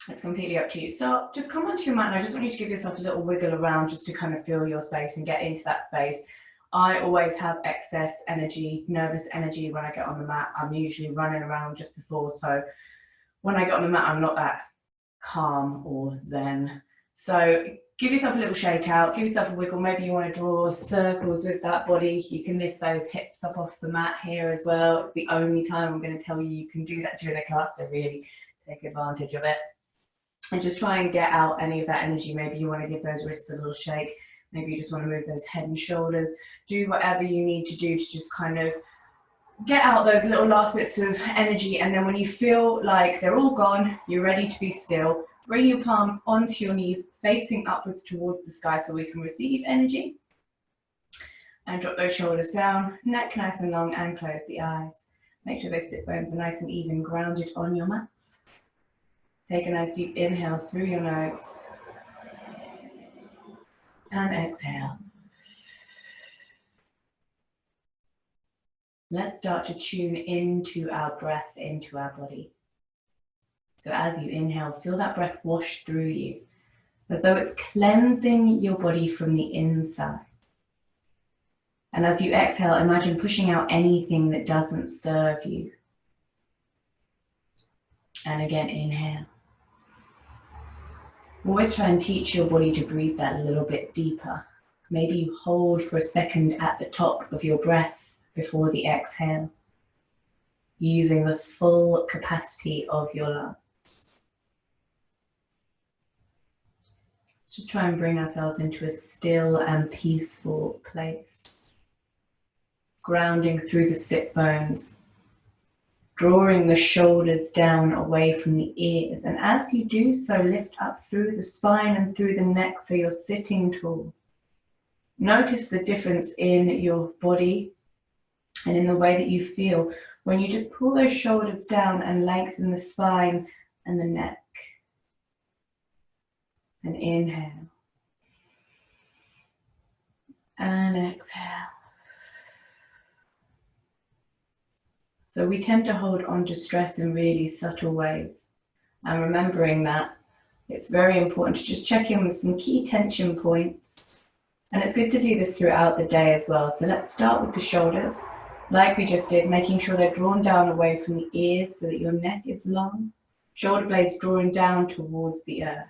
It's completely up to you. So just come onto your mat, and I just want you to give yourself a little wiggle around just to kind of feel your space and get into that space. I always have excess energy, nervous energy when I get on the mat. I'm usually running around just before, so when I get on the mat, I'm not that calm or zen. So give yourself a little shake out, give yourself a wiggle. Maybe you want to draw circles with that body. You can lift those hips up off the mat here as well. It's the only time I'm going to tell you can do that during the class, so really take advantage of it. And just try and get out any of that energy. Maybe you want to give those wrists a little shake. Maybe you just want to move those head and shoulders. Do whatever you need to do to just kind of get out those little last bits of energy. And then when you feel like they're all gone, you're ready to be still, bring your palms onto your knees, facing upwards towards the sky so we can receive energy. And drop those shoulders down, neck nice and long, and close the eyes. Make sure those sit bones are nice and even, grounded on your mats. Take a nice deep inhale through your nose. And exhale. Let's start to tune into our breath, into our body. So as you inhale, feel that breath wash through you, as though it's cleansing your body from the inside. And as you exhale, imagine pushing out anything that doesn't serve you. And again, inhale. Always try and teach your body to breathe that a little bit deeper. Maybe you hold for a second at the top of your breath before the exhale, using the full capacity of your lungs. Let's just try and bring ourselves into a still and peaceful place. Grounding through the sit bones, drawing the shoulders down away from the ears. And as you do so, lift up through the spine and through the neck so you're sitting tall. Notice the difference in your body and in the way that you feel when you just pull those shoulders down and lengthen the spine and the neck. And inhale. And exhale. So we tend to hold on to stress in really subtle ways. And remembering that, it's very important to just check in with some key tension points. And it's good to do this throughout the day as well. So let's start with the shoulders, like we just did, making sure they're drawn down away from the ears so that your neck is long. Shoulder blades drawing down towards the earth.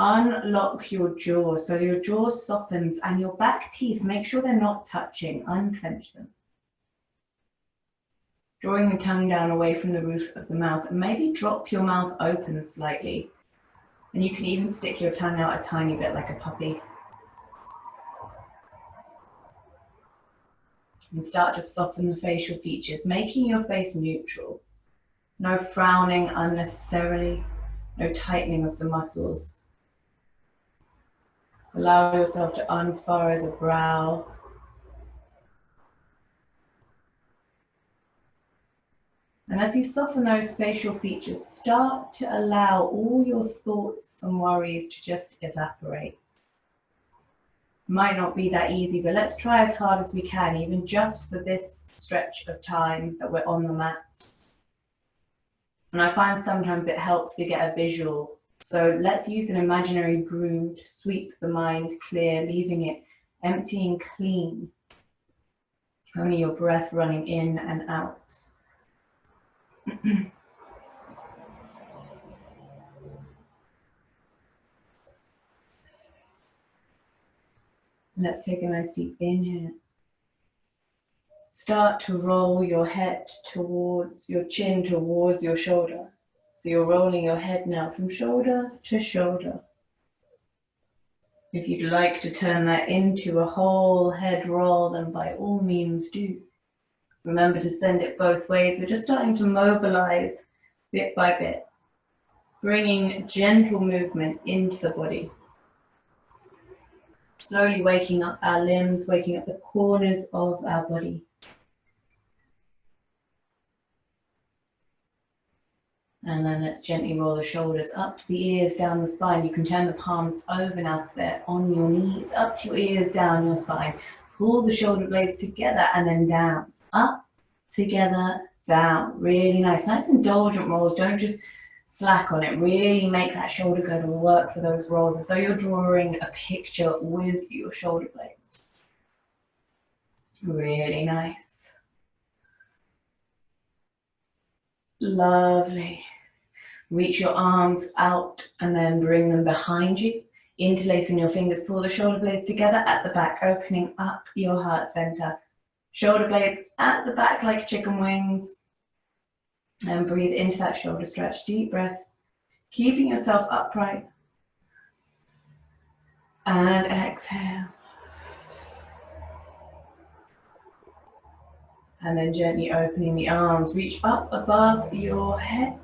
Unlock your jaw, so your jaw softens, and your back teeth, make sure they're not touching, unclench them. Drawing the tongue down away from the roof of the mouth, and maybe drop your mouth open slightly. And you can even stick your tongue out a tiny bit like a puppy. And start to soften the facial features, making your face neutral. No frowning unnecessarily, no tightening of the muscles. Allow yourself to unfurrow the brow. And as you soften those facial features, start to allow all your thoughts and worries to just evaporate. Might not be that easy, but let's try as hard as we can, even just for this stretch of time that we're on the mats. And I find sometimes it helps to get a visual. So let's use an imaginary broom to sweep the mind clear, leaving it empty and clean. Only your breath running in and out. Let's take a nice deep inhale. Start to roll your head towards your chin, towards your shoulder. So you're rolling your head now from shoulder to shoulder. If you'd like to turn that into a whole head roll, then by all means do. Remember to send it both ways. We're just starting to mobilize bit by bit, bringing gentle movement into the body. Slowly waking up our limbs, waking up the corners of our body. And then let's gently roll the shoulders up to the ears, down the spine. You can turn the palms over now so they're on your knees, up to your ears, down your spine. Pull the shoulder blades together and then down, up, together, down. Really nice. Nice indulgent rolls. Don't just slack on it. Really make that shoulder girdle work for those rolls. And so you're drawing a picture with your shoulder blades. Really nice. Lovely. Reach your arms out and then bring them behind you. Interlacing your fingers, pull the shoulder blades together at the back, opening up your heart center. Shoulder blades at the back like chicken wings. And breathe into that shoulder stretch. Deep breath. Keeping yourself upright. And exhale. And then gently opening the arms. Reach up above your head.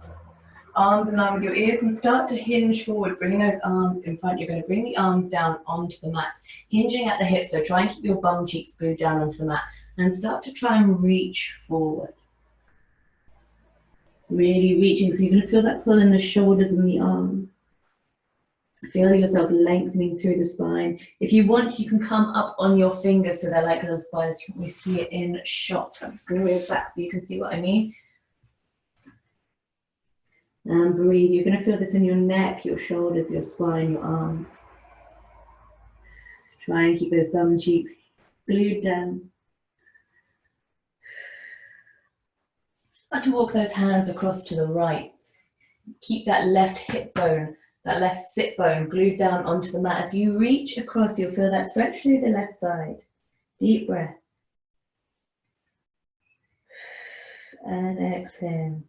Arms in line with your ears and start to hinge forward, bringing those arms in front. You're going to bring the arms down onto the mat, hinging at the hips, so try and keep your bum cheeks glued down onto the mat and start to try and reach forward. Really reaching, so you're going to feel that pull in the shoulders and the arms. Feel yourself lengthening through the spine. If you want, you can come up on your fingers so they're like little spiders. You can see it in shot. I'm just going to move back so you can see what I mean. And breathe. You're going to feel this in your neck, your shoulders, your spine, your arms. Try and keep those bum cheeks glued down. Start to walk those hands across to the right. Keep that left hip bone, that left sit bone glued down onto the mat. As you reach across, you'll feel that stretch through the left side. Deep breath. And exhale.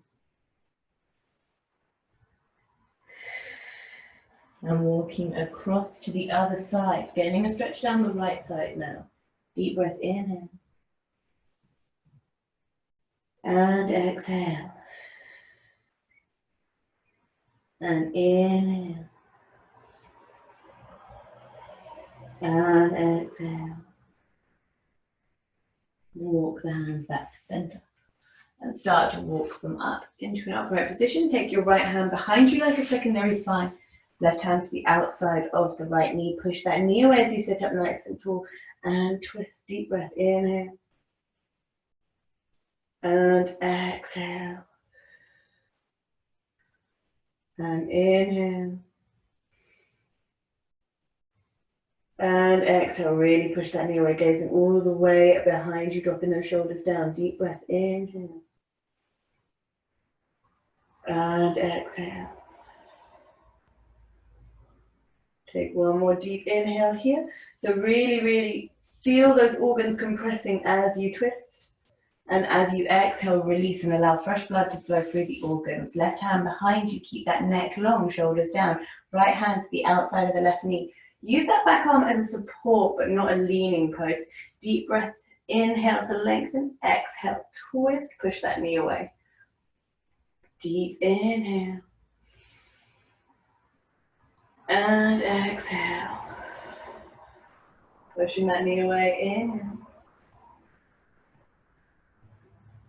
And walking across to the other side, getting a stretch down the right side now. Deep breath, inhale. And exhale. And inhale. And exhale. Walk the hands back to center. And start to walk them up into an upright position. Take your right hand behind you like a secondary spine. Left hand to the outside of the right knee. Push that knee away as you sit up nice and tall. And twist. Deep breath. Inhale. And exhale. And inhale. And exhale. Really push that knee away. Gazing all the way behind you. Dropping those shoulders down. Deep breath. Inhale. And exhale. Take one more deep inhale here. So really, really feel those organs compressing as you twist. And as you exhale, release and allow fresh blood to flow through the organs. Left hand behind you, keep that neck long, shoulders down. Right hand to the outside of the left knee. Use that back arm as a support, but not a leaning pose. Deep breath, inhale to lengthen. Exhale, twist, push that knee away. Deep inhale. And exhale. Pushing that knee away, inhale.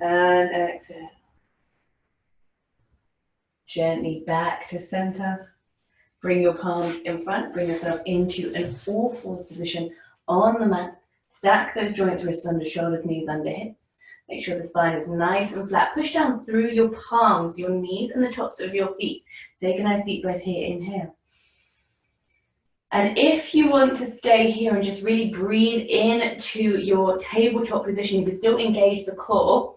And exhale. Gently back to center. Bring your palms in front. Bring yourself into an all-fours position on the mat. Stack those joints, wrists under shoulders, knees under hips. Make sure the spine is nice and flat. Push down through your palms, your knees and the tops of your feet. Take a nice deep breath here. Inhale. And if you want to stay here and just really breathe into your tabletop position, you can still engage the core.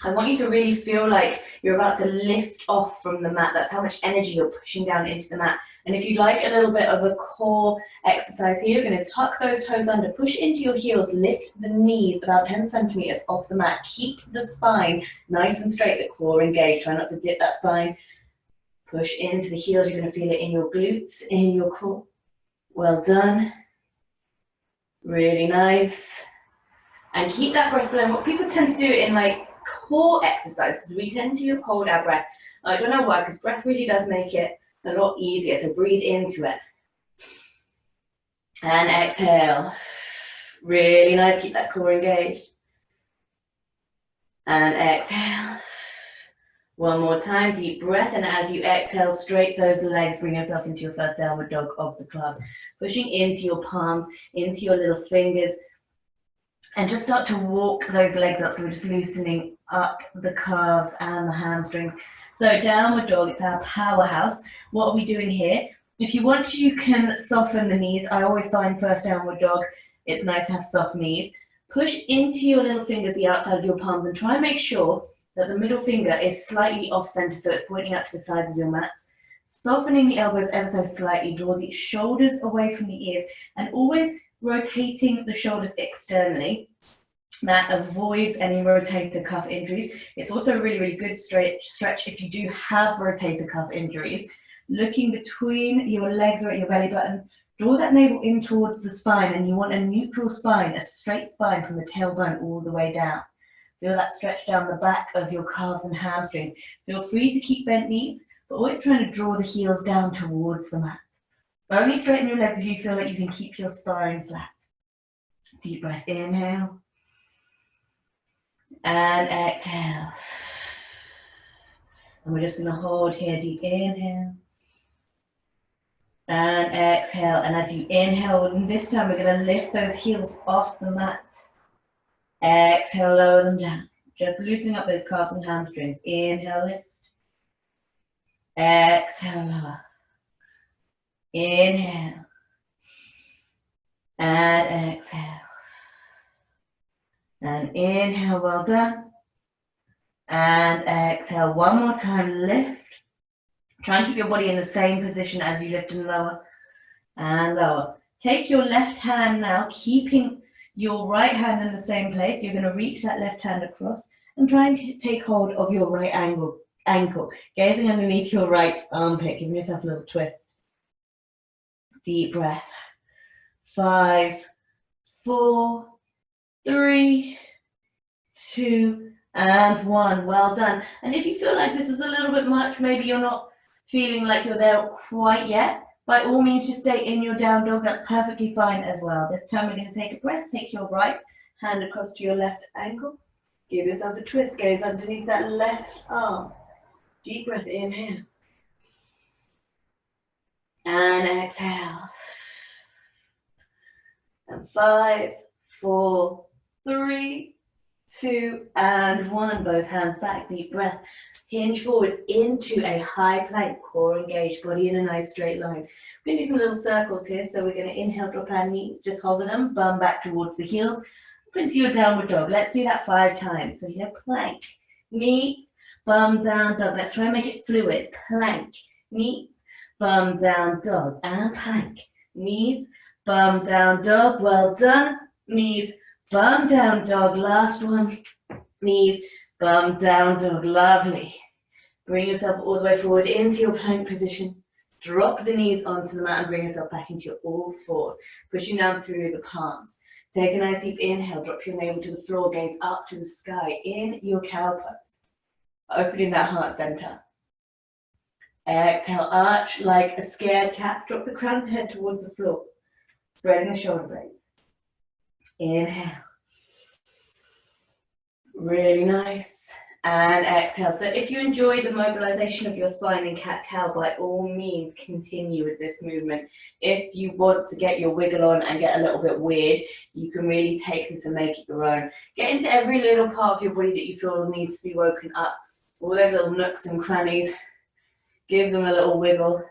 I want you to really feel like you're about to lift off from the mat. That's how much energy you're pushing down into the mat. And if you'd like a little bit of a core exercise here, you're going to tuck those toes under, push into your heels, lift the knees about 10 centimeters off the mat. Keep the spine nice and straight, the core engaged. Try not to dip that spine. Push into the heels. You're going to feel it in your glutes, in your core. Well done. Really nice. And keep that breath flowing. What people tend to do in like core exercises, we tend to hold our breath. I don't know why, because breath really does make it a lot easier. So breathe into it. And exhale. Really nice. Keep that core engaged. And exhale. One more time, deep breath, and as you exhale, straight those legs, bring yourself into your first downward dog of the class. Pushing into your palms, into your little fingers, and just start to walk those legs up. So we're just loosening up the calves and the hamstrings. So downward dog, it's our powerhouse. What are we doing here? If you want to, you can soften the knees. I always find first downward dog, it's nice to have soft knees. Push into your little fingers, the outside of your palms, and try and make sure that the middle finger is slightly off center, so it's pointing out to the sides of your mats. Softening the elbows ever so slightly, draw the shoulders away from the ears, and always rotating the shoulders externally. That avoids any rotator cuff injuries. It's also a really, really good stretch if you do have rotator cuff injuries. Looking between your legs or at your belly button, draw that navel in towards the spine, and you want a neutral spine, a straight spine from the tailbone all the way down. Feel that stretch down the back of your calves and hamstrings. Feel free to keep bent knees, but always trying to draw the heels down towards the mat. Only straighten your legs if you feel like you can keep your spine flat. Deep breath, inhale. And exhale. And we're just going to hold here, deep inhale. And exhale. And as you inhale, this time we're going to lift those heels off the mat. Exhale, lower them down. Just loosening up those calves and hamstrings. Inhale, lift. Exhale, lower. Inhale. And exhale. And inhale, well done. And exhale, one more time, lift. Try and keep your body in the same position as you lift and lower. And lower. Take your left hand now, keeping your right hand in the same place. You're going to reach that left hand across and try and take hold of your right ankle. Gazing underneath your right armpit, giving yourself a little twist. Deep breath. 5, 4, 3, 2, and 1. Well done. And if you feel like this is a little bit much, maybe you're not feeling like you're there quite yet, by all means just stay in your down dog. That's perfectly fine as well. This time we're going to take a breath. Take your right hand across to your left ankle. Give yourself a twist. Gaze underneath that left arm. Deep breath, inhale. And exhale. And 5, 4, 3, 2, and 1. Both hands back, deep breath. Hinge forward into a high plank, core engaged, body in a nice straight line. We're going to do some little circles here. So we're going to inhale, drop our knees, just hover them, bum back towards the heels. Up into your downward dog. Let's do that 5 times. So here, plank, knees, bum down dog. Let's try and make it fluid. Plank, knees, bum down dog, and plank, knees, bum down dog. Well done. Knees, bum down dog. Last one. Knees, bum down dog. Lovely. Bring yourself all the way forward into your plank position. Drop the knees onto the mat and bring yourself back into your all fours. Pushing down through the palms. Take a nice deep inhale. Drop your navel to the floor. Gaze up to the sky in your cow pose. Opening that heart center. Exhale, arch like a scared cat. Drop the crown of the head towards the floor. Spreading the shoulder blades. Inhale. Really nice. And exhale. So if you enjoy the mobilization of your spine in cat-cow, by all means, continue with this movement. If you want to get your wiggle on and get a little bit weird, you can really take this and make it your own. Get into every little part of your body that you feel needs to be woken up. All those little nooks and crannies. Give them a little wiggle.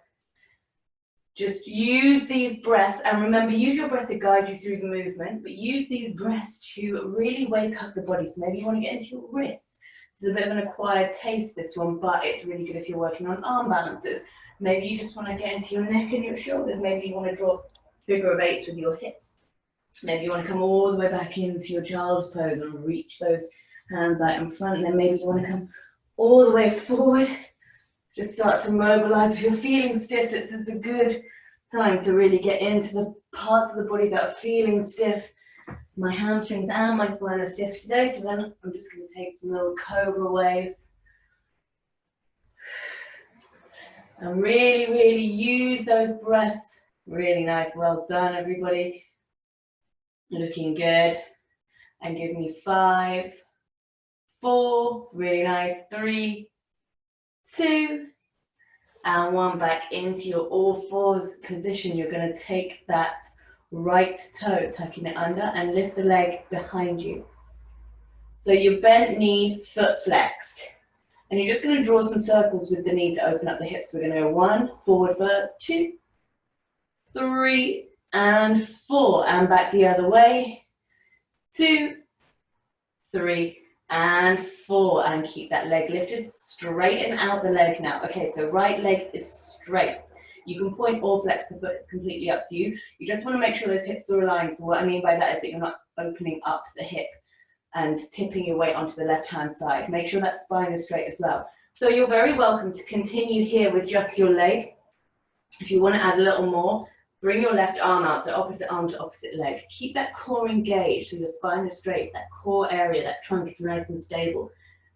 Just use these breaths, and remember, use your breath to guide you through the movement, but use these breaths to really wake up the body. So maybe you want to get into your wrists. This is a bit of an acquired taste, this one, but it's really good if you're working on arm balances. Maybe you just want to get into your neck and your shoulders. Maybe you want to drop figure of 8s with your hips. Maybe you want to come all the way back into your child's pose and reach those hands out in front, and then maybe you want to come all the way forward. Just start to mobilize. If you're feeling stiff, this is a good time to really get into the parts of the body that are feeling stiff. My hamstrings and my spine are stiff today, so then I'm just going to take some little cobra waves. And really, really use those breaths. Really nice. Well done, everybody. Looking good. And give me 5, 4. Really nice. 3, 2, and 1. Back into your all fours position. You're going to take that right toe, tucking it under, and lift the leg behind you. So your bent knee, foot flexed. And you're just going to draw some circles with the knee to open up the hips. We're going to go 1, forward first, 2, 3, and 4. And back the other way. 2, 3, and 4. And keep that leg lifted. Straighten out the leg now. Okay, so right leg is straight. You can point or flex the foot. It's completely up to you. You just want to make sure those hips are aligned. So what I mean by that is that you're not opening up the hip and tipping your weight onto the left-hand side. Make sure that spine is straight as well. So you're very welcome to continue here with just your leg. If you want to add a little more, bring your left arm out, so opposite arm to opposite leg. Keep that core engaged, so your spine is straight, that core area, that trunk is nice and stable.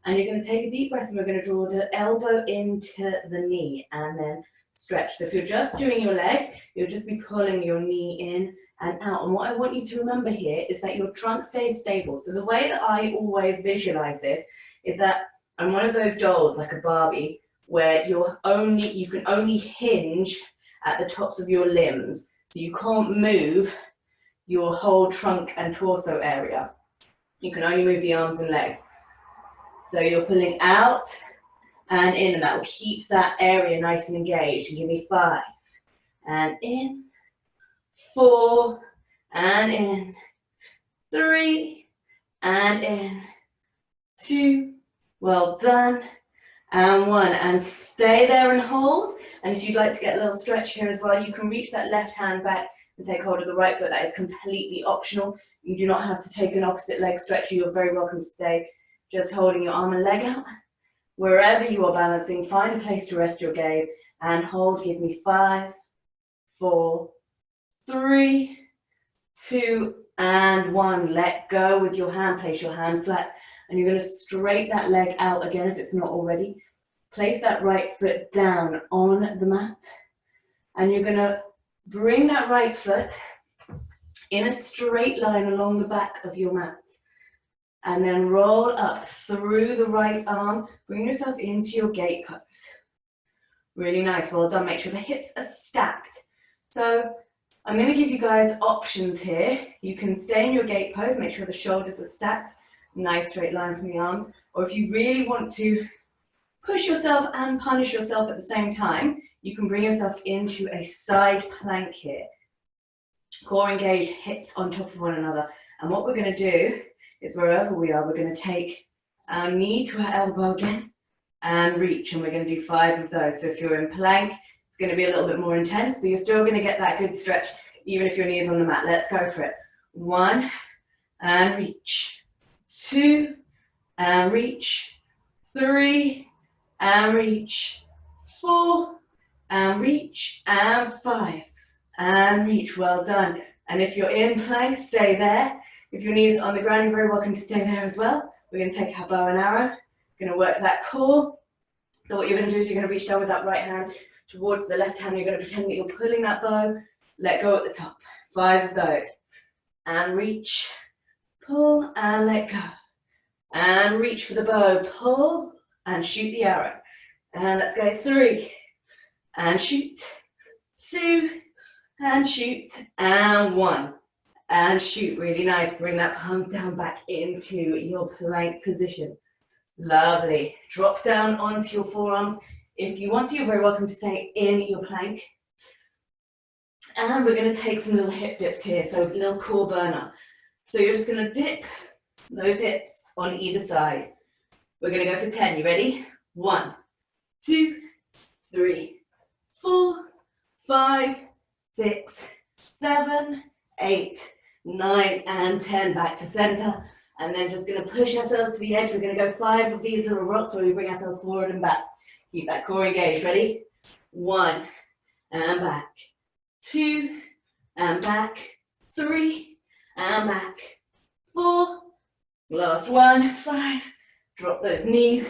And you're going to take a deep breath, and we're going to draw the elbow into the knee, and then stretch. So if you're just doing your leg, you'll just be pulling your knee in and out. And what I want you to remember here is that your trunk stays stable. So the way that I always visualize this is that I'm one of those dolls, like a Barbie, where you can only hinge at the tops of your limbs. So you can't move your whole trunk and torso area. You can only move the arms and legs. So you're pulling out and in, and that will keep that area nice and engaged. And give me 5, and in, 4, and in, 3, and in, 2, well done, and 1, and stay there and hold. And if you'd like to get a little stretch here as well, you can reach that left hand back and take hold of the right foot. That is completely optional. You do not have to take an opposite leg stretch. You're very welcome to stay just holding your arm and leg out. Wherever you are balancing, find a place to rest your gaze and hold. Give me 5, 4, 3, 2, and 1. Let go with your hand. Place your hand flat, and you're going to straighten that leg out again if it's not already. Place that right foot down on the mat, and you're going to bring that right foot in a straight line along the back of your mat. And then roll up through the right arm. Bring yourself into your gate pose. Really nice, well done. Make sure the hips are stacked. So I'm going to give you guys options here. You can stay in your gate pose, make sure the shoulders are stacked. Nice straight line from the arms. Or if you really want to push yourself and punish yourself at the same time, you can bring yourself into a side plank here. Core engaged, hips on top of one another. And what we're going to do is wherever we are, we're going to take our knee to our elbow again and reach, and we're going to do 5 of those. So if you're in plank, it's going to be a little bit more intense, but you're still going to get that good stretch even if your knee is on the mat. Let's go for it. 1, and reach. 2, and reach. 3, and reach. 4, and reach. And 5, and reach. Well done. And if you're in plank, stay there. If your knee is on the ground, you're very welcome to stay there as well. We're going to take our bow and arrow. We're going to work that core. So what you're going to do is you're going to reach down with that right hand towards the left hand. You're going to pretend that you're pulling that bow. Let go at the top. 5 of those. And reach, pull, and let go. And reach for the bow. Pull, and shoot the arrow. And let's go 3, and shoot. 2, and shoot. And 1. And shoot, really nice. Bring that palm down back into your plank position. Lovely. Drop down onto your forearms. If you want to, you're very welcome to stay in your plank. And we're going to take some little hip dips here, so a little core burner. So you're just going to dip those hips on either side. We're going to go for 10. You ready? 1, 2, 3, 4, 5, 6, 7, 8, 9, and 10. Back to center. And then just going to push ourselves to the edge. We're going to go 5 of these little rocks where we bring ourselves forward and back. Keep that core engaged. Ready? 1, and back. 2, and back. 3, and back. 4, last 1, 5. Drop those knees.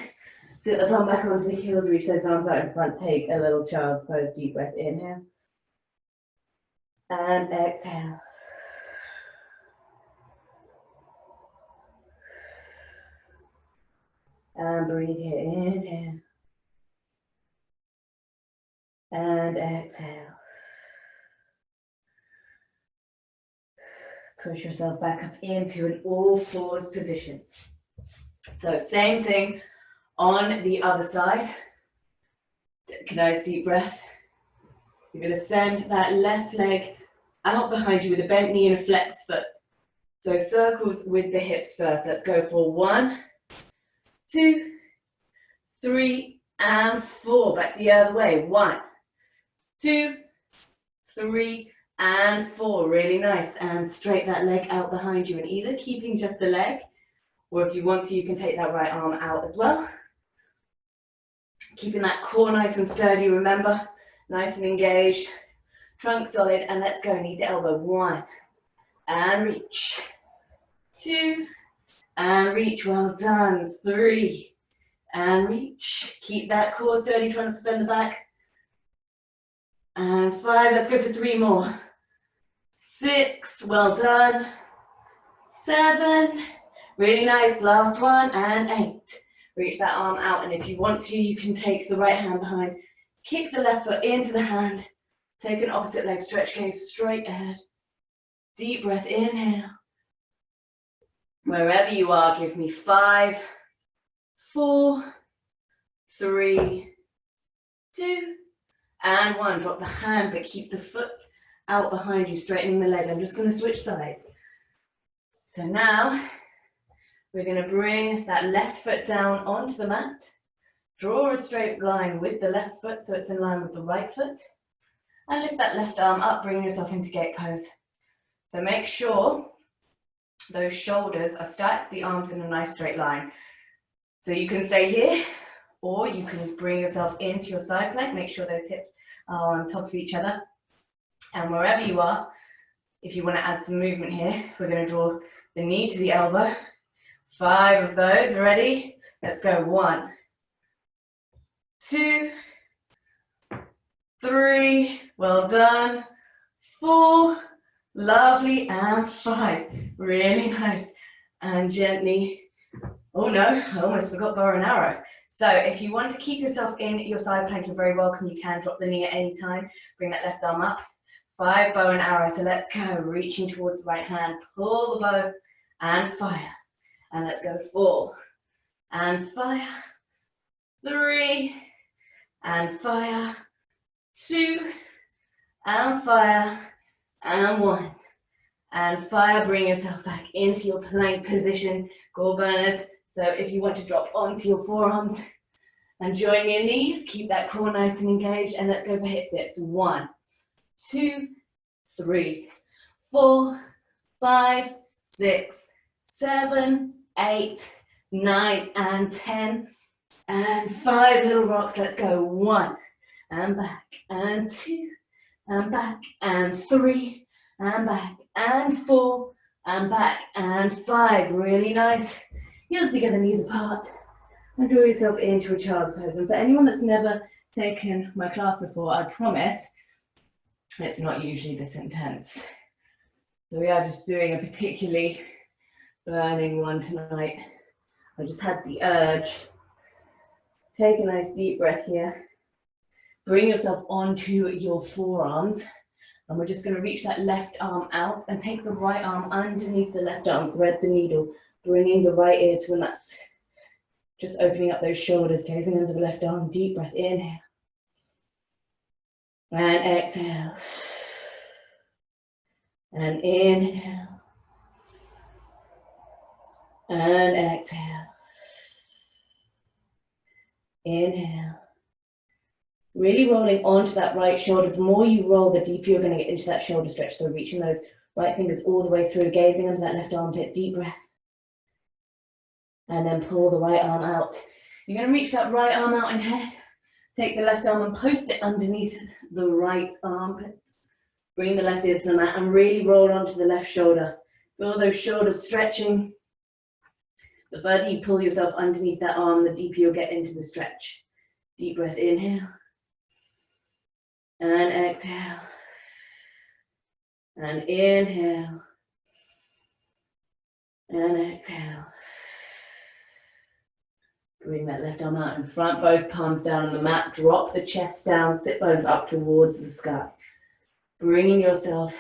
Sit the palm back onto the heels. Reach those arms out in front. Take a little child's pose. Deep breath. Inhale. And exhale. And breathe here. Inhale. And exhale. Push yourself back up into an all fours position. So same thing on the other side. Take a nice deep breath. You're going to send that left leg out behind you with a bent knee and a flexed foot. So circles with the hips first. Let's go for 1, 2, 3, and 4. Back the other way. 1, 2, 3, and 4. Really nice. And straight that leg out behind you. And either keeping just the leg, or if you want to, you can take that right arm out as well. Keeping that core nice and sturdy, remember. Nice and engaged. Trunk solid. And let's go. Knee to elbow. 1, and reach. 2, and reach. Well done. 3, and reach. Keep that core sturdy, try not to bend the back. And 5, let's go for 3 more. 6, well done. 7, really nice, last one, and 8. Reach that arm out, and if you want to, you can take the right hand behind, kick the left foot into the hand, take an opposite leg, stretch gaze straight ahead. Deep breath, inhale. Wherever you are, give me 5, 4, 3, 2, and 1. Drop the hand, but keep the foot out behind you, straightening the leg. I'm just going to switch sides. So now, we're going to bring that left foot down onto the mat. Draw a straight line with the left foot so it's in line with the right foot. And lift that left arm up, bring yourself into gate pose. So make sure those shoulders are stacked, the arms in a nice straight line. So you can stay here, or you can bring yourself into your side plank. Make sure those hips are on top of each other. And wherever you are, if you want to add some movement here, we're going to draw the knee to the elbow. 5 of those, ready? Let's go. 1, 2, 3, well done. 4, lovely, and 5, really nice. And gently, oh no, I almost forgot bow and arrow. So if you want to keep yourself in your side plank, you're very welcome. You can drop the knee at any time. Bring that left arm up. 5, bow and arrow. So let's go, reaching towards the right hand. Pull the bow and fire. And let's go 4, and fire. 3, and fire. 2, and fire. And 1, and fire. Bring yourself back into your plank position. Goal burners. So if you want to drop onto your forearms and join me in these, keep that core nice and engaged. And let's go for hip dips. 1, 2, 3, 4, 5, 6, 7, 8, 9, and 10. And 5 little rocks. Let's go. 1, and back, and 2, and back, and 3, and back, and 4, and back, and 5. Really nice. Heels together, knees apart. And draw yourself into a child's pose. And for anyone that's never taken my class before, I promise it's not usually this intense. So we are just doing a particularly burning one tonight. I just had the urge. Take a nice deep breath here. Bring yourself onto your forearms. And we're just going to reach that left arm out and take the right arm underneath the left arm. Thread the needle, bringing the right ear to the mat. Just opening up those shoulders, gazing under the left arm. Deep breath, inhale. And exhale. And inhale. And exhale. Inhale. Really rolling onto that right shoulder. The more you roll, the deeper you're going to get into that shoulder stretch. So reaching those right fingers all the way through, gazing under that left armpit. Deep breath. And then pull the right arm out. You're going to reach that right arm out in head. Take the left arm and post it underneath the right armpit. Bring the left ear to the mat and really roll onto the left shoulder. Feel those shoulders stretching. The further you pull yourself underneath that arm, the deeper you'll get into the stretch. Deep breath, inhale. And exhale. And inhale. And exhale. Bring that left arm out in front, both palms down on the mat. Drop the chest down, sit bones up towards the sky. Bringing yourself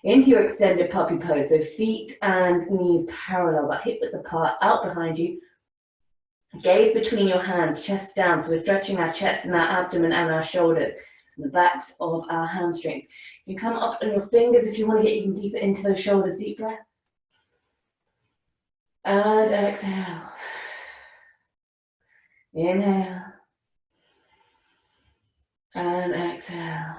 into your extended puppy pose. So feet and knees parallel, but hip width apart, out behind you. Gaze between your hands, chest down. So we're stretching our chest and our abdomen and our shoulders, and the backs of our hamstrings. You come up on your fingers if you want to get even deeper into those shoulders. Deep breath. And exhale. Inhale. And exhale.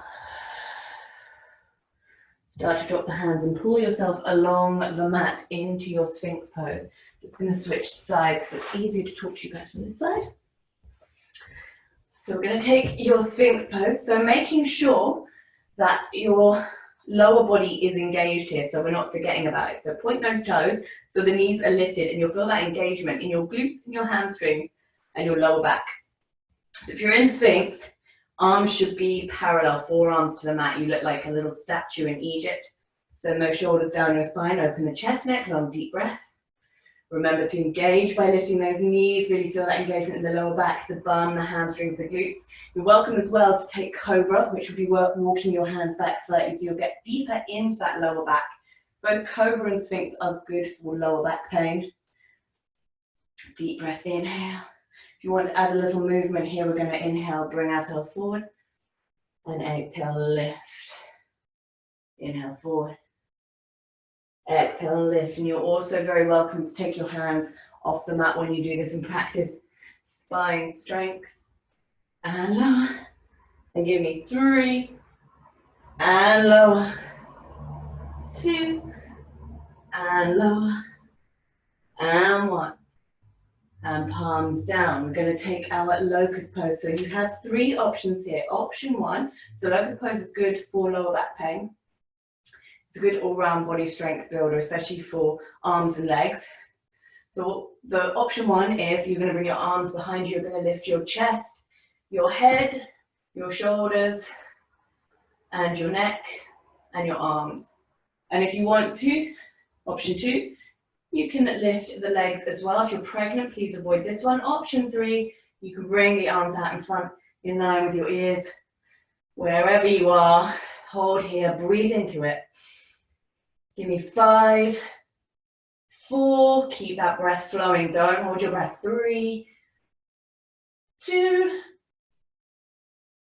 Start to drop the hands and pull yourself along the mat into your Sphinx pose. Just going to switch sides because it's easier to talk to you guys from this side. So we're going to take your Sphinx pose. So making sure that your lower body is engaged here, so we're not forgetting about it. So point those toes so the knees are lifted, and you'll feel that engagement in your glutes and your hamstrings and your lower back. So if you're in Sphinx, arms should be parallel, forearms to the mat. You look like a little statue in Egypt. Send those shoulders down your spine, open the chest neck, long deep breath. Remember to engage by lifting those knees, really feel that engagement in the lower back, the bum, the hamstrings, the glutes. You're welcome as well to take Cobra, which would be walking your hands back slightly so you'll get deeper into that lower back. Both Cobra and Sphinx are good for lower back pain. Deep breath, inhale. If you want to add a little movement here, we're going to inhale, bring ourselves forward, and exhale, lift. Inhale, forward. Exhale, lift. And you're also very welcome to take your hands off the mat when you do this and practice spine strength. And lower. And give me 3. And lower. 2. And lower. And 1. And palms down. We're going to take our locust pose. So you have 3 options here. Option 1, so locust pose is good for lower back pain. It's a good all-round body strength builder, especially for arms and legs. So the option 1 is you're going to bring your arms behind you. You're going to lift your chest, your head, your shoulders, and your neck, and your arms. And if you want to, option 2, you can lift the legs as well. If you're pregnant, please avoid this one. Option 3, you can bring the arms out in front in line with your ears. Wherever you are, hold here, breathe into it. Give me 5, 4, keep that breath flowing. Don't hold your breath. 3, 2,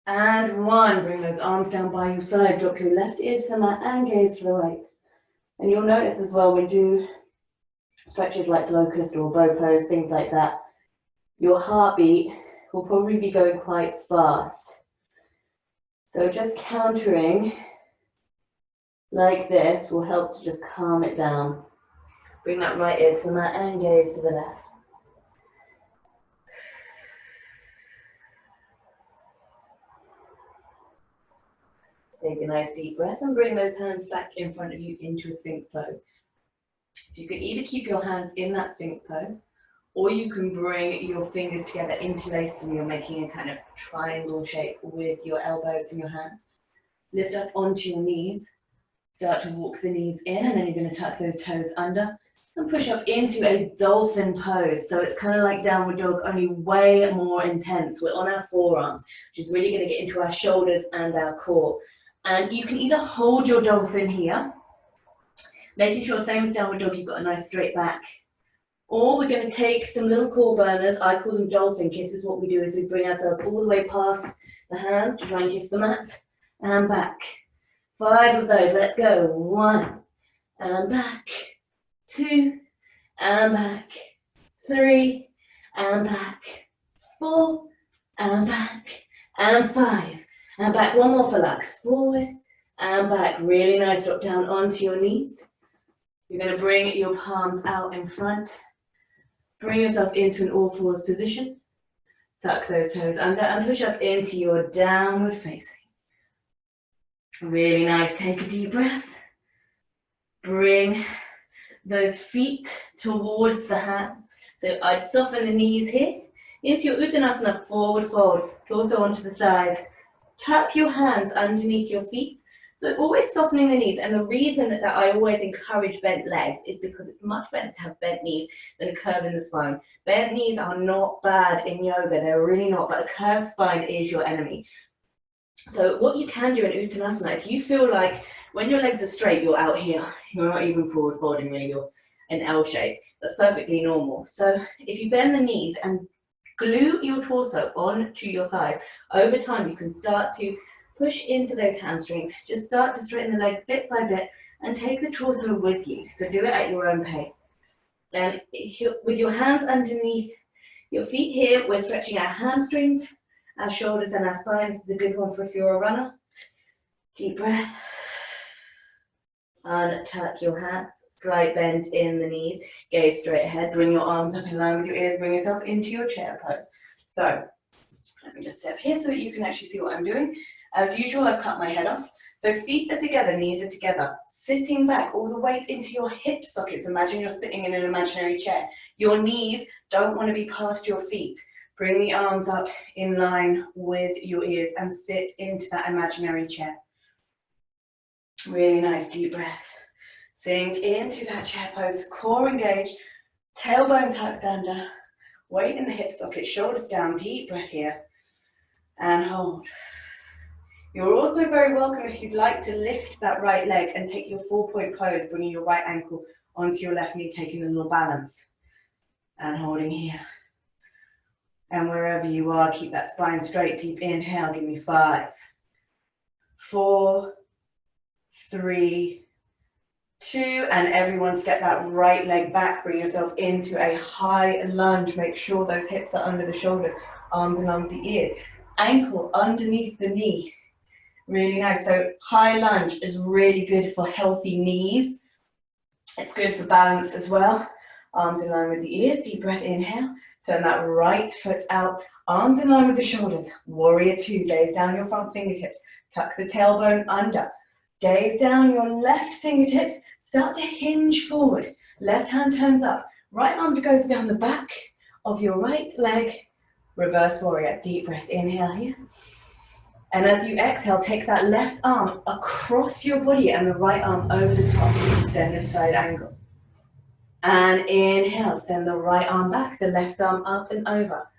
and 1. Bring those arms down by your side. Drop your left ear to the mat and gaze to the right. And you'll notice as well, we do stretches like locust or bow pose, things like that, your heartbeat will probably be going quite fast. So just countering like this will help to just calm it down. Bring that right ear to the mat and gaze to the left. Take a nice deep breath and bring those hands back in front of you into a Sphinx pose. So you can either keep your hands in that Sphinx pose, or you can bring your fingers together, interlace them. You're making a kind of triangle shape with your elbows and your hands. Lift up onto your knees. Start to walk the knees in, and then you're going to tuck those toes under and push up into a dolphin pose. So it's kind of like downward dog, only way more intense. We're on our forearms, which is really going to get into our shoulders and our core. And you can either hold your dolphin here, making sure, same as downward dog, you've got a nice straight back. Or we're going to take some little core burners. I call them dolphin kisses. What we do is we bring ourselves all the way past the hands to try and kiss the mat, and back. 5 of those, let's go. 1, and back. 2, and back. 3, and back. 4, and back. And 5, and back. One more for luck. Forward, and back. Really nice. Drop down onto your knees. You're going to bring your palms out in front. Bring yourself into an all-fours position. Tuck those toes under and push up into your downward facing. Really nice. Take a deep breath. Bring those feet towards the hands. So I'd soften the knees here. Into your Uttanasana, forward fold. Torso onto the thighs. Tuck your hands underneath your feet. So always softening the knees. And the reason that I always encourage bent legs is because it's much better to have bent knees than a curve in the spine. Bent knees are not bad in yoga. They're really not. But a curved spine is your enemy. So what you can do in Uttanasana, if you feel like when your legs are straight, you're out here. You're not even forward folding really. You're an L shape. That's perfectly normal. So if you bend the knees and glue your torso onto your thighs, over time you can start to push into those hamstrings. Just start to straighten the leg bit by bit and take the torso with you. So do it at your own pace. And with your hands underneath your feet here, we're stretching our hamstrings, our shoulders and our spine. This is a good one for if you're a runner. Deep breath. Untuck your hands. Slight bend in the knees. Gaze straight ahead. Bring your arms up in line with your ears. Bring yourself into your chair pose. So let me just step here so that you can actually see what I'm doing. As usual, I've cut my head off. So feet are together, knees are together. Sitting back, all the weight into your hip sockets. Imagine you're sitting in an imaginary chair. Your knees don't want to be past your feet. Bring the arms up in line with your ears and sit into that imaginary chair. Really nice deep breath. Sink into that chair pose, core engaged, tailbone tucked under, weight in the hip socket, shoulders down, deep breath here, and hold. You're also very welcome if you'd like to lift that right leg and take your 4-point pose, bringing your right ankle onto your left knee, taking a little balance, and holding here. And wherever you are, keep that spine straight, deep inhale, give me 5, 4, 3, 2, and everyone step that right leg back, bring yourself into a high lunge, make sure those hips are under the shoulders, arms in line with the ears, ankle underneath the knee, really nice. So high lunge is really good for healthy knees, it's good for balance as well, arms in line with the ears, deep breath, inhale, turn that right foot out, arms in line with the shoulders, warrior 2, gaze down your front fingertips, tuck the tailbone under, gaze down your left fingertips, start to hinge forward. Left hand turns up, right arm goes down the back of your right leg. Reverse warrior, deep breath, inhale here. And as you exhale, take that left arm across your body and the right arm over the top, extended side angle. And inhale, send the right arm back, the left arm up and over.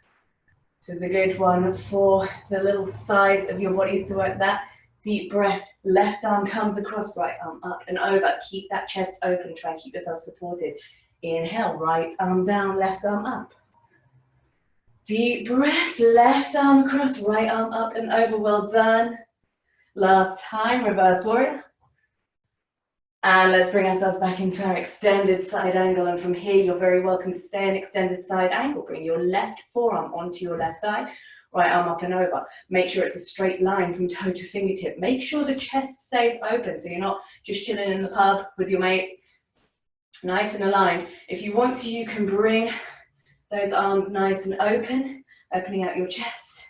This is a good one for the little sides of your bodies to work that. Deep breath, left arm comes across, right arm up and over. Keep that chest open, try and keep yourself supported. Inhale, right arm down, left arm up. Deep breath, left arm across, right arm up and over, well done. Last time, reverse warrior. And let's bring ourselves back into our extended side angle. And from here, you're very welcome to stay in extended side angle. Bring your left forearm onto your left thigh. Right arm up and over. Make sure it's a straight line from toe to fingertip. Make sure the chest stays open so you're not just chilling in the pub with your mates. Nice and aligned. If you want to, you can bring those arms nice and open, opening out your chest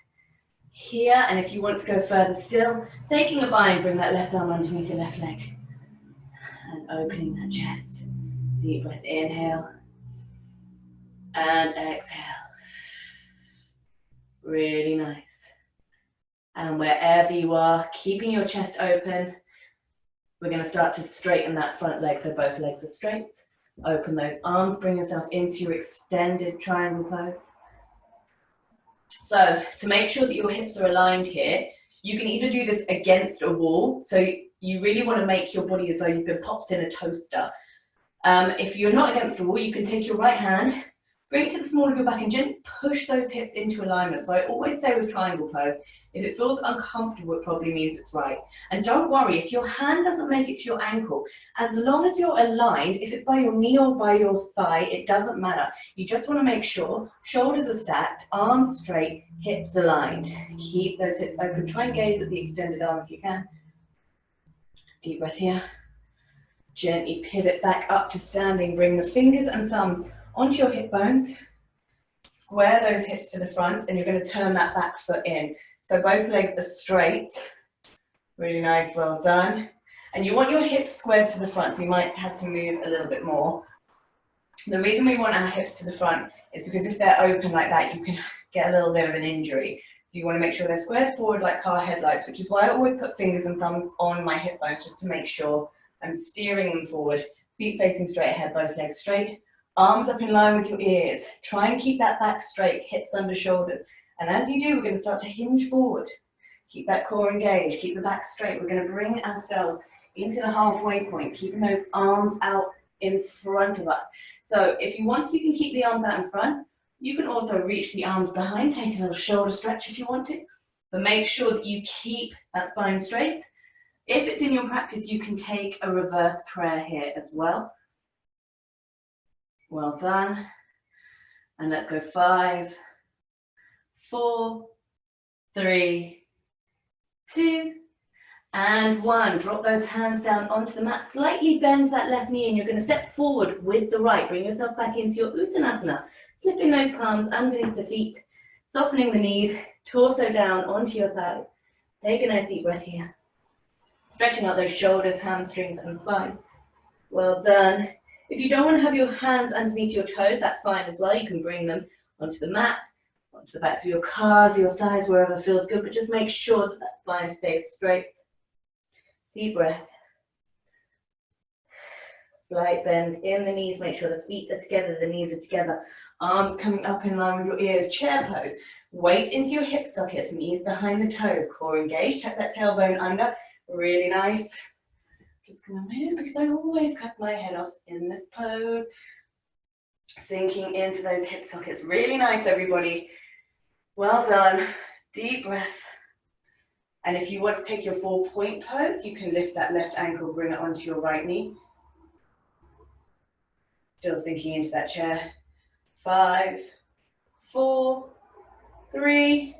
here. And if you want to go further still, taking a bind, bring that left arm underneath the left leg and opening that chest. Deep breath, inhale and exhale. Really nice. And wherever you are, keeping your chest open, we're going to start to straighten that front leg so both legs are straight. Open those arms, bring yourself into your extended triangle pose. So to make sure that your hips are aligned here, you can either do this against a wall, so you really want to make your body as though you've been popped in a toaster. If you're not against a wall, you can take your right hand, bring it to the small of your back and gently push those hips into alignment. So I always say with triangle pose, if it feels uncomfortable, it probably means it's right. And don't worry, if your hand doesn't make it to your ankle, as long as you're aligned, if it's by your knee or by your thigh, it doesn't matter. You just want to make sure shoulders are stacked, arms straight, hips aligned. Keep those hips open. Try and gaze at the extended arm if you can. Deep breath here. Gently pivot back up to standing. Bring the fingers and thumbs onto your hip bones. Square those hips to the front and you're going to turn that back foot in. So both legs are straight. Really nice, well done. And you want your hips squared to the front, so you might have to move a little bit more. The reason we want our hips to the front is because if they're open like that, you can get a little bit of an injury. So you want to make sure they're squared forward like car headlights, which is why I always put fingers and thumbs on my hip bones, just to make sure I'm steering them forward. Feet facing straight ahead, both legs straight. Arms up in line with your ears. Try and keep that back straight, hips under shoulders. And as you do, we're going to start to hinge forward. Keep that core engaged, keep the back straight. We're going to bring ourselves into the halfway point, keeping those arms out in front of us. So if you want to, you can keep the arms out in front. You can also reach the arms behind, take a little shoulder stretch if you want to, but make sure that you keep that spine straight. If it's in your practice, you can take a reverse prayer here as well. Well done. And let's go 5, 4, 3, 2, and 1. Drop those hands down onto the mat. Slightly bend that left knee and you're going to step forward with the right. Bring yourself back into your Uttanasana. Slipping those palms underneath the feet. Softening the knees. Torso down onto your thighs. Take a nice deep breath here. Stretching out those shoulders, hamstrings and spine. Well done. If you don't want to have your hands underneath your toes, that's fine as well. You can bring them onto the mat, onto the backs of your calves, your thighs, wherever feels good, but just make sure that that spine stays straight. Deep breath. Slight bend in the knees. Make sure the feet are together, the knees are together. Arms coming up in line with your ears. Chair pose. Weight into your hip sockets, knees behind the toes. Core engaged. Tuck that tailbone under. Really nice. Just gonna move because I always cut my head off in this pose. Sinking into those hip sockets. Really nice, everybody. Well done. Deep breath. And if you want to take your 4-point pose, you can lift that left ankle, bring it onto your right knee. Still sinking into that chair. 5, 4, 3,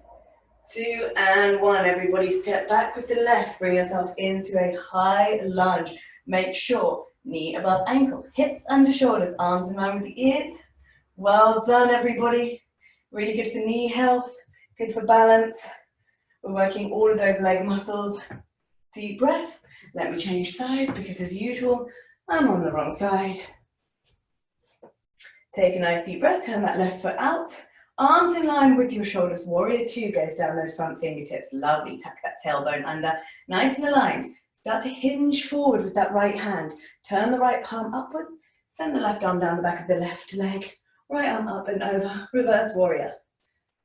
2, and 1. Everybody step back with the left. Bring yourself into a high lunge. Make sure knee above ankle, hips under shoulders, arms in line with the ears. Well done, everybody. Really good for knee health, good for balance. We're working all of those leg muscles. Deep breath. Let me change sides because as usual, I'm on the wrong side. Take a nice deep breath, turn that left foot out. Arms in line with your shoulders. Warrior 2 goes down those front fingertips. Lovely. Tuck that tailbone under. Nice and aligned. Start to hinge forward with that right hand. Turn the right palm upwards. Send the left arm down the back of the left leg. Right arm up and over. Reverse warrior.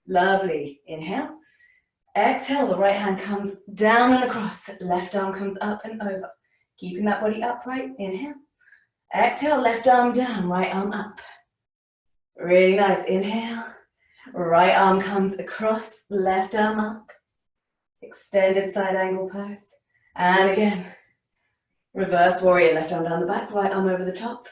Lovely. Inhale. Exhale. The right hand comes down and across. Left arm comes up and over. Keeping that body upright. Inhale. Exhale. Left arm down. Right arm up. Really nice. Inhale. Right arm comes across. Left arm up. Extended side angle pose. And again. Reverse warrior. Left arm down the back. Right arm over the top.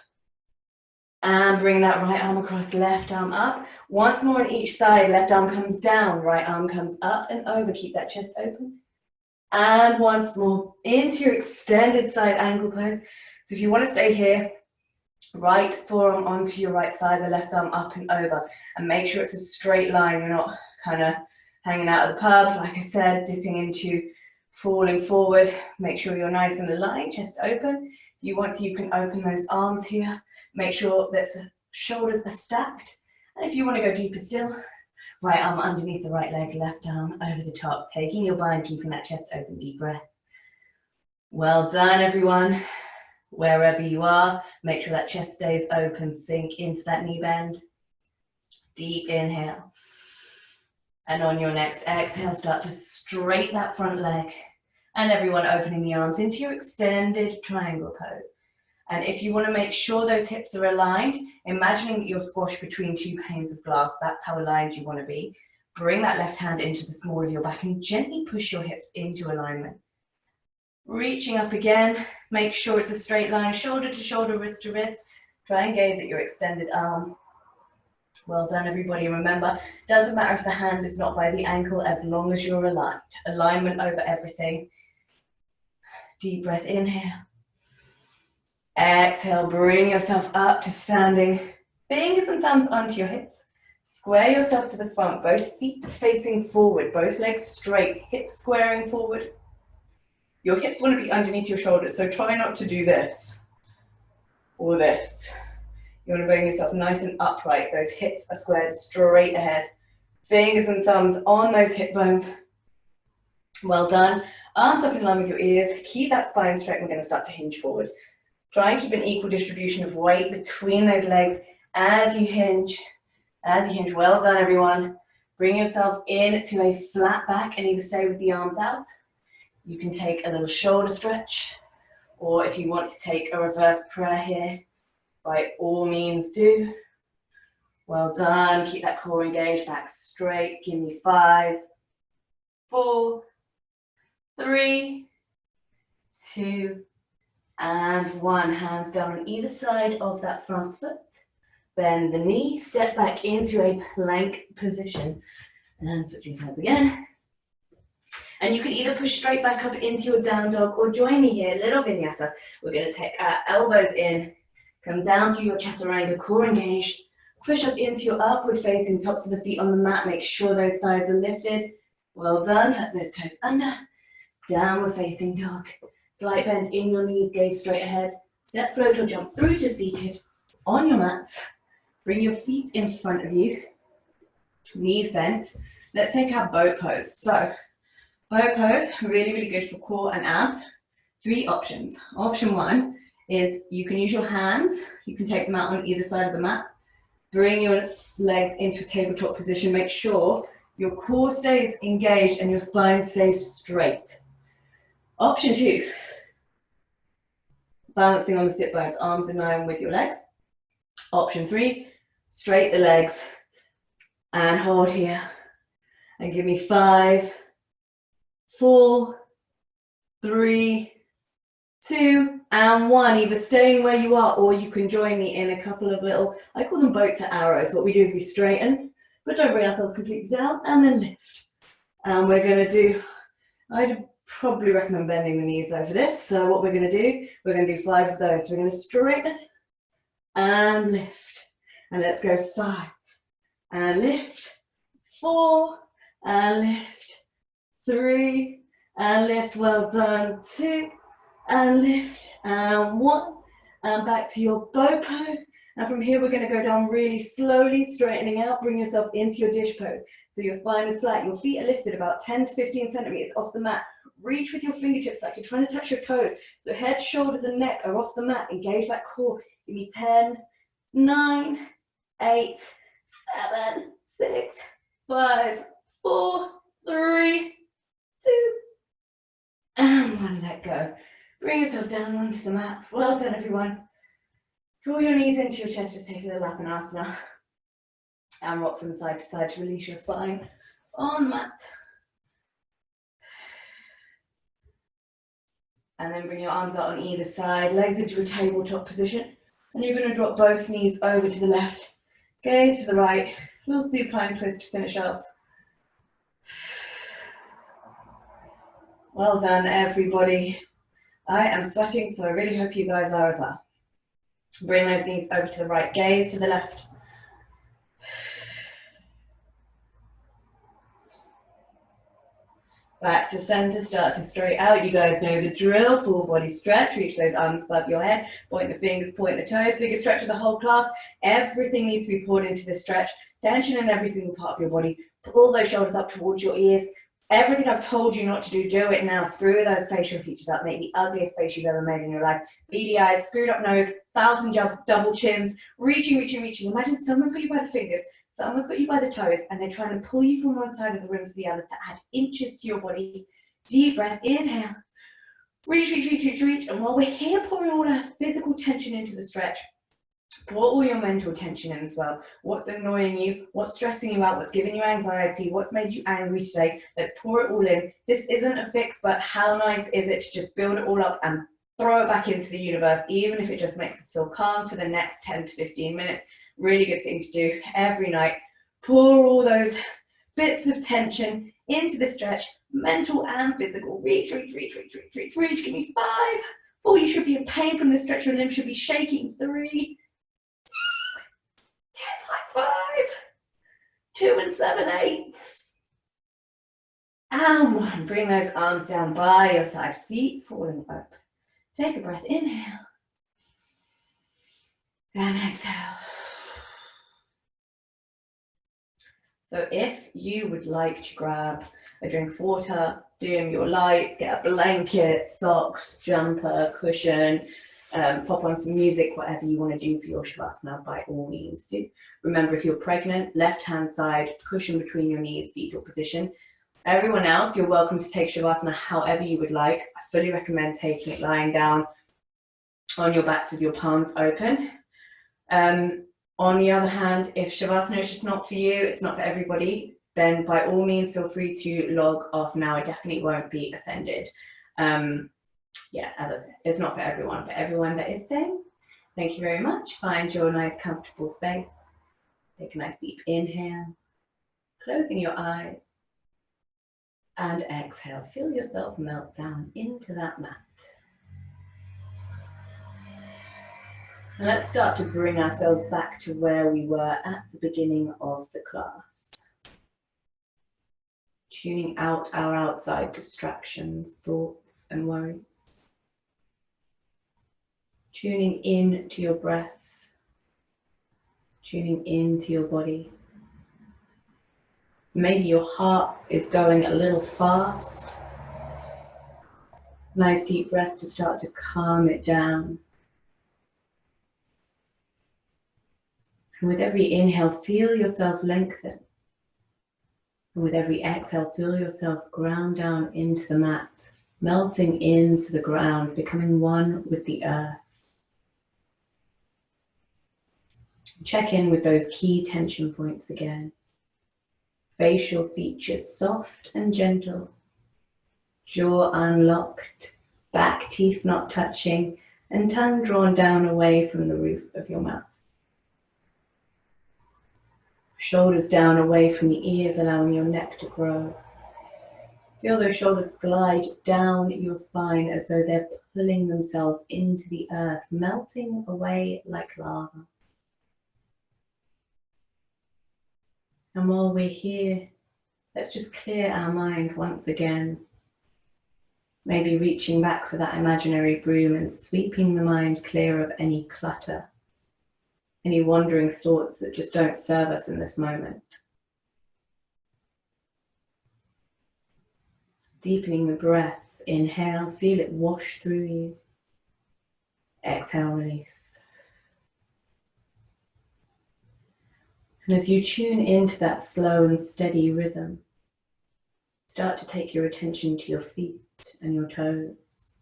And bring that right arm across, left arm up. Once more on each side, left arm comes down, right arm comes up and over. Keep that chest open. And once more into your extended side angle pose. So if you want to stay here, right forearm onto your right thigh, the left arm up and over. And make sure it's a straight line. You're not kind of hanging out of the pub, like I said, dipping into falling forward. Make sure you're nice and aligned, chest open. If you want to, you can open those arms here. Make sure that the shoulders are stacked. And if you want to go deeper still, right arm underneath the right leg, left arm over the top, taking your bind, keeping that chest open, deep breath. Well done, everyone. Wherever you are, make sure that chest stays open, sink into that knee bend. Deep inhale. And on your next exhale, start to straighten that front leg. And everyone opening the arms into your extended triangle pose. And if you want to make sure those hips are aligned, imagining that you're squashed between 2 panes of glass, that's how aligned you want to be. Bring that left hand into the small of your back and gently push your hips into alignment. Reaching up again, make sure it's a straight line, shoulder to shoulder, wrist to wrist. Try and gaze at your extended arm. Well done, everybody. Remember, doesn't matter if the hand is not by the ankle as long as you're aligned. Alignment over everything. Deep breath, inhale. Exhale, bring yourself up to standing. Fingers and thumbs onto your hips. Square yourself to the front, both feet facing forward, both legs straight, hips squaring forward. Your hips want to be underneath your shoulders, so try not to do this or this. You want to bring yourself nice and upright. Those hips are squared straight ahead. Fingers and thumbs on those hip bones. Well done. Arms up in line with your ears. Keep that spine straight. We're going to start to hinge forward. Try and keep an equal distribution of weight between those legs as you hinge. As you hinge. Well done, everyone. Bring yourself into a flat back and either stay with the arms out. You can take a little shoulder stretch, or if you want to take a reverse prayer here, by all means do. Well done. Keep that core engaged, back straight. Give me 5, 4, 3, 2, and 1. Hands down on either side of that front foot. Bend the knee, step back into a plank position. And switching sides again. And you can either push straight back up into your down dog or join me here, little vinyasa. We're going to take our elbows in, come down to your chaturanga, core engaged, push up into your upward facing tops of the feet on the mat. Make sure those thighs are lifted. Well done. Tuck those toes under. Downward facing dog. Slight bend in your knees, gaze straight ahead. Step, float or jump through to seated on your mat. Bring your feet in front of you. Knees bent. Let's take our boat pose. So, boat pose, really, really good for core and abs. 3 options. Option 1 is you can use your hands. You can take them out on either side of the mat. Bring your legs into a tabletop position. Make sure your core stays engaged and your spine stays straight. Option 2, balancing on the sit bones, arms in line with your legs. Option 3, straight the legs and hold here. And give me 5, 4, 3, 2, and 1. Either staying where you are or you can join me in a couple of little, I call them boat to arrows. What we do is we straighten, but don't bring ourselves completely down, and then lift. And we're going to do, I'd probably recommend bending the knees though for this. So what we're going to do, we're going to do 5 of those. So we're going to straighten and lift. And let's go 5 and lift, 4 and lift, 3 and lift. Well done. 2 and lift, and 1, and back to your bow pose. And from here we're going to go down really slowly, straightening out. Bring yourself into your dish pose. So your spine is flat, your feet are lifted about 10 to 15 centimeters off the mat. Reach with your fingertips like you're trying to touch your toes. So head, shoulders, and neck are off the mat. Engage that core. Give me 10, 9, 8, 7, 6, 5, 4, 3, 2, and 1. Let go. Bring yourself down onto the mat. Well done, everyone. Draw your knees into your chest. Just take a little Apanasana. And rock from side to side to release your spine on the mat. And then bring your arms out on either side, legs into a tabletop position. And you're going to drop both knees over to the left. Gaze to the right. Little supine twist to finish off. Well done, everybody. I am sweating, so I really hope you guys are as well. Bring those knees over to the right, gaze to the left. Back to center, start to straight out. You guys know the drill. Full body stretch. Reach those arms above your head. Point the fingers, point the toes. Biggest stretch of the whole class. Everything needs to be poured into this stretch. Tension in every single part of your body. Pull those shoulders up towards your ears. Everything I've told you not to do, do it now. Screw those facial features up. Make the ugliest face you've ever made in your life. Beady eyes, screwed up nose, 1,000 double chins. Reaching, reaching, reaching. Imagine someone's got you by the fingers. Someone's got you by the toes and they're trying to pull you from one side of the room to the other to add inches to your body. Deep breath, inhale. Reach, reach, reach, reach, reach. And while we're here pouring all our physical tension into the stretch, pour all your mental tension in as well. What's annoying you? What's stressing you out? What's giving you anxiety? What's made you angry today? Let's pour it all in. This isn't a fix, but how nice is it to just build it all up and throw it back into the universe, even if it just makes us feel calm for the next 10 to 15 minutes. Really good thing to do every night. Pour all those bits of tension into the stretch, mental and physical. Reach, reach, reach, reach, reach, reach, reach. Give me 5. 4, you should be in pain from this stretch. Your limbs should be shaking. 3, 2, 10, 5, 2 and 7, 8. And 1. Bring those arms down by your side, feet falling up. Take a breath, inhale. And exhale. So if you would like to grab a drink of water, dim your lights, get a blanket, socks, jumper, cushion, pop on some music, whatever you want to do for your Shavasana, by all means do. Remember, if you're pregnant, left hand side, cushion between your knees, fetal position. Everyone else, you're welcome to take Shavasana however you would like. I fully recommend taking it lying down on your backs with your palms open. On the other hand, if Shavasana is just not for you, it's not for everybody, then by all means feel free to log off now. I definitely won't be offended. Yeah, as I said, it's not for everyone. For everyone that is staying, thank you very much. Find your nice comfortable space. Take a nice deep inhale, closing your eyes, and exhale. Feel yourself melt down into that mat. And let's start to bring ourselves back to where we were at the beginning of the class. Tuning out our outside distractions, thoughts and worries. Tuning in to your breath. Tuning into your body. Maybe your heart is going a little fast. Nice deep breath to start to calm it down. And with every inhale, feel yourself lengthen. And with every exhale, feel yourself ground down into the mat, melting into the ground, becoming one with the earth. Check in with those key tension points again. Facial features soft and gentle. Jaw unlocked, back teeth not touching, and tongue drawn down away from the roof of your mouth. Shoulders down away from the ears, allowing your neck to grow. Feel those shoulders glide down your spine as though they're pulling themselves into the earth, melting away like lava. And while we're here, let's just clear our mind once again. Maybe reaching back for that imaginary broom and sweeping the mind clear of any clutter, any wandering thoughts that just don't serve us in this moment. Deepening the breath, inhale, feel it wash through you. Exhale, release. And as you tune into that slow and steady rhythm, start to take your attention to your feet and your toes.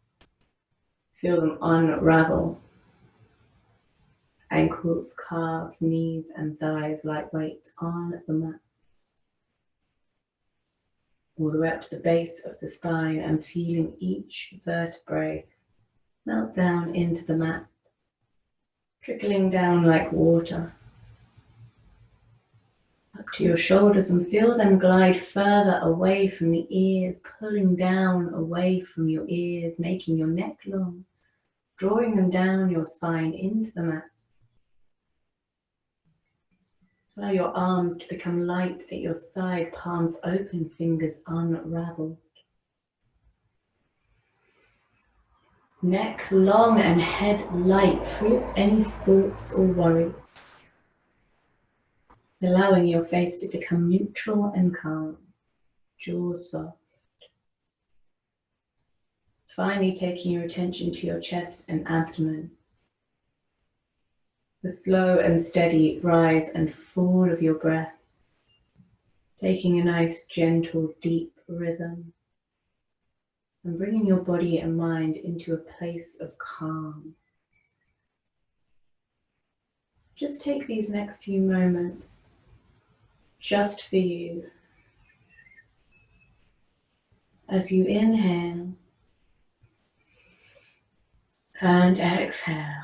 Feel them unravel. Ankles, calves, knees, and thighs lightweight on the mat. All the way up to the base of the spine and feeling each vertebrae melt down into the mat, trickling down like water. Up to your shoulders and feel them glide further away from the ears, pulling down away from your ears, making your neck long, drawing them down your spine into the mat. Allow your arms to become light at your side, palms open, fingers unraveled. Neck long and head light, free of any thoughts or worries. Allowing your face to become neutral and calm, jaw soft. Finally taking your attention to your chest and abdomen. The slow and steady rise and fall of your breath, taking a nice gentle deep rhythm and bringing your body and mind into a place of calm. Just take these next few moments just for you as you inhale and exhale.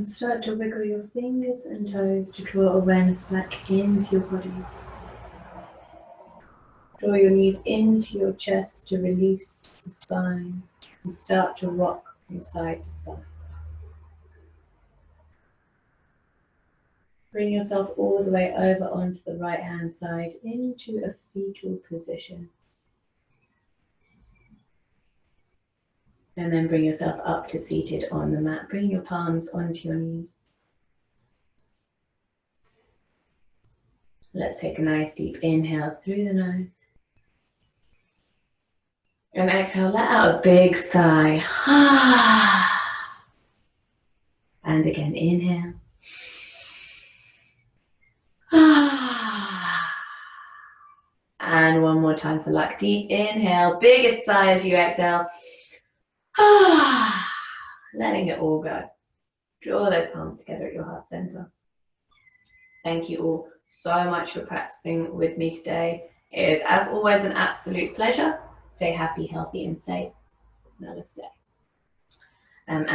And start to wiggle your fingers and toes to draw awareness back into your bodies. Draw your knees into your chest to release the spine and start to rock from side to side. Bring yourself all the way over onto the right hand side into a fetal position. And then bring yourself up to seated on the mat. Bring your palms onto your knees. Let's take a nice deep inhale through the nose. And exhale, let out a big sigh. And again, inhale. And one more time for luck. Deep inhale, biggest sigh as you exhale. Letting it all go. Draw those palms together at your heart center. Thank you all so much for practicing with me today. It is, as always, an absolute pleasure. Stay happy, healthy, and safe. Namaste. And